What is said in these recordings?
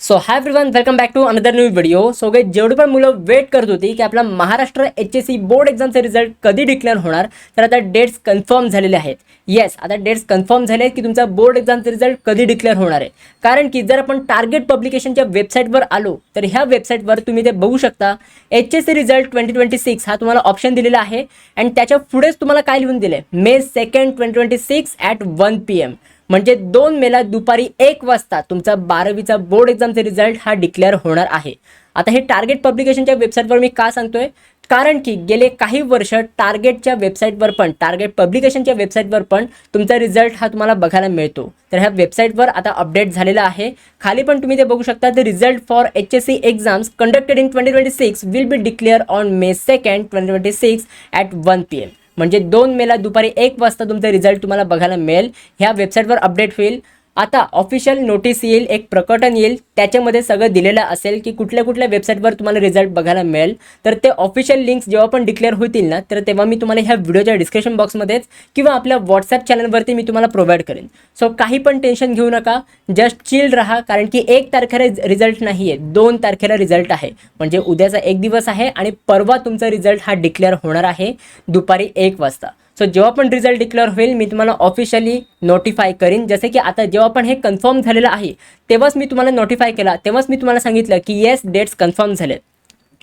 So hi everyone, welcome back to another new video. So guys, जेवढी पण मुलं wait करत होती की आपला महाराष्ट्र HSC बोर्ड एक्झामचे रिझल्ट कधी डिक्लेअर होणार, तर आता डेट्स कन्फर्म झालेले आहेत. येस, आता डेट्स कन्फर्म झाले आहेत की तुमचा बोर्ड एक्झामचे रिझल्ट कधी डिक्लेअर होणार आहे. कारण की जर आपण टार्गेट पब्लिकेशनच्या वेबसाईटवर आलो तर ह्या वेबसाईटवर तुम्ही ते बघू शकता. HSC रिझल्ट 2026 हा तुम्हाला ऑप्शन दिलेला आहे आणि त्याच्या पुढेच तुम्हाला काय लिहून दिले, May 2nd 2026 at 1 PM. म्हणजे 2 मेला दुपारी 1 वाजता तुमचा 12वीचा बोर्ड एक्झामचा रिझल्ट हा डिक्लेअर होणार आहे. आता हे टार्गेट पब्लिकेशनच्या वेबसाईटवर मी का सांगतोय, कारण की गेले काही वर्ष टार्गेटच्या वेबसाईटवर पण, टार्गेट पब्लिकेशनच्या वेबसाईटवर पण तुमचा रिझल्ट हा तुम्हाला बघायला मिळतो. तर ह्या वेबसाईटवर आता अपडेट झालेला आहे. खाली पण तुम्ही ते बघू शकता. The result for HSC exams conducted in 2026 will be declare on May 2nd 2026 at 1 PM. म्हणजे 2 मेला दुपारी 1 वाजता तुमचा रिझल्ट तुम्हाला बघायला मिळेल. ह्या वेबसाईटवर अपडेट होईल. आता ऑफिशियल नोटीस येईल, एक प्रकटन येईल, त्याच्यामध्ये सगळं दिलेलं असेल की कुठल्या कुठल्या वेबसाईटवर तुम्हाला रिझल्ट बघायला मिळेल. तर ते ऑफिशियल लिंक्स जेव्हा पण डिक्लेअर होतील ना, तर तेव्हा मी तुम्हाला ह्या व्हिडिओच्या डिस्क्रिप्शन बॉक्समध्येच किंवा आपल्या व्हॉट्सॲप चॅनलवरती मी तुम्हाला प्रोव्हाइड करेन. सो काही पण टेन्शन घेऊ नका, जस्ट चिल राहा. कारण की 1 तारखेला रिझल्ट नाही आहे, 2 तारखेला रिझल्ट आहे. म्हणजे उद्याचा एक दिवस आहे आणि परवा तुमचा रिझल्ट हा डिक्लेअर होणार आहे दुपारी 1 वाजता. सो जेव्हा पण रिझल्ट डिक्लेअर होईल मी तुम्हाला ऑफिशियली नोटिफाय करीन. जसे की आता जेव्हा पण हे कन्फर्म झालेलं आहे तेव्हाच मी तुम्हाला नोटिफाय केला, तेव्हाच मी तुम्हाला सांगितलं की येस, डेट्स कन्फर्म झाले.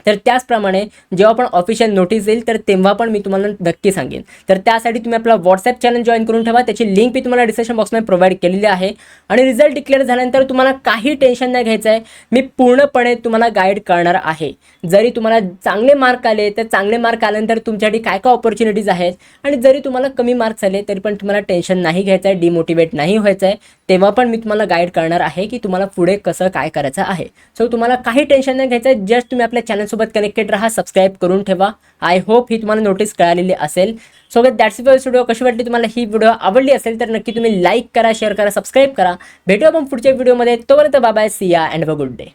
तर त्याचप्रमाणे जेव्हा पण ऑफिशियल नोटीस येईल तर तेव्हा पण मी तुम्हाला नक्की सांगेन. तर त्यासाठी तुम्ही आपला व्हॉट्सॲप चॅनल जॉईन करून ठेवा. त्याची लिंक मी तुम्हाला डिस्क्रिप्शन बॉक्समध्ये प्रोव्हाइड केलेली आहे. आणि रिझल्ट डिक्लेअर झाल्यानंतर तुम्हाला काही टेन्शन नाही घ्यायचं आहे. मी पूर्णपणे तुम्हाला गाईड करणार आहे. जरी तुम्हाला चांगले मार्क आले तर चांगले मार्क आल्यानंतर तुमच्यासाठी काय काय ऑपॉर्च्युनिटीज आहेत, आणि जरी तुम्हाला कमी मार्क्स आले तरी पण तुम्हाला टेन्शन नाही घ्यायचं आहे, डिमोटिवेट नाही व्हायचं आहे. तेव्हा पण मी तुम्हाला गाईड करणार आहे की तुम्हाला पुढे कसं काय करायचं आहे. सो तुम्हाला काही टेन्शन नाही घ्यायचं आहे. जस्ट तुम्ही आपल्या चॅनलसोबत कनेक्टेड राहा, सबस्क्राईब करून ठेवा. आय होप ही तुम्हाला नोटीस कळालेली असेल. So that's it for this video. कशी वाटली तुम्हाला ही व्हिडिओ? आवडली असेल तर नक्की तुम्ही लाईक करा, शेअर करा, सबस्क्राईब करा. भेटू आपण पुढच्या व्हिडिओमध्ये. तोपर्यंत बाय बाय, सी या and have a good day.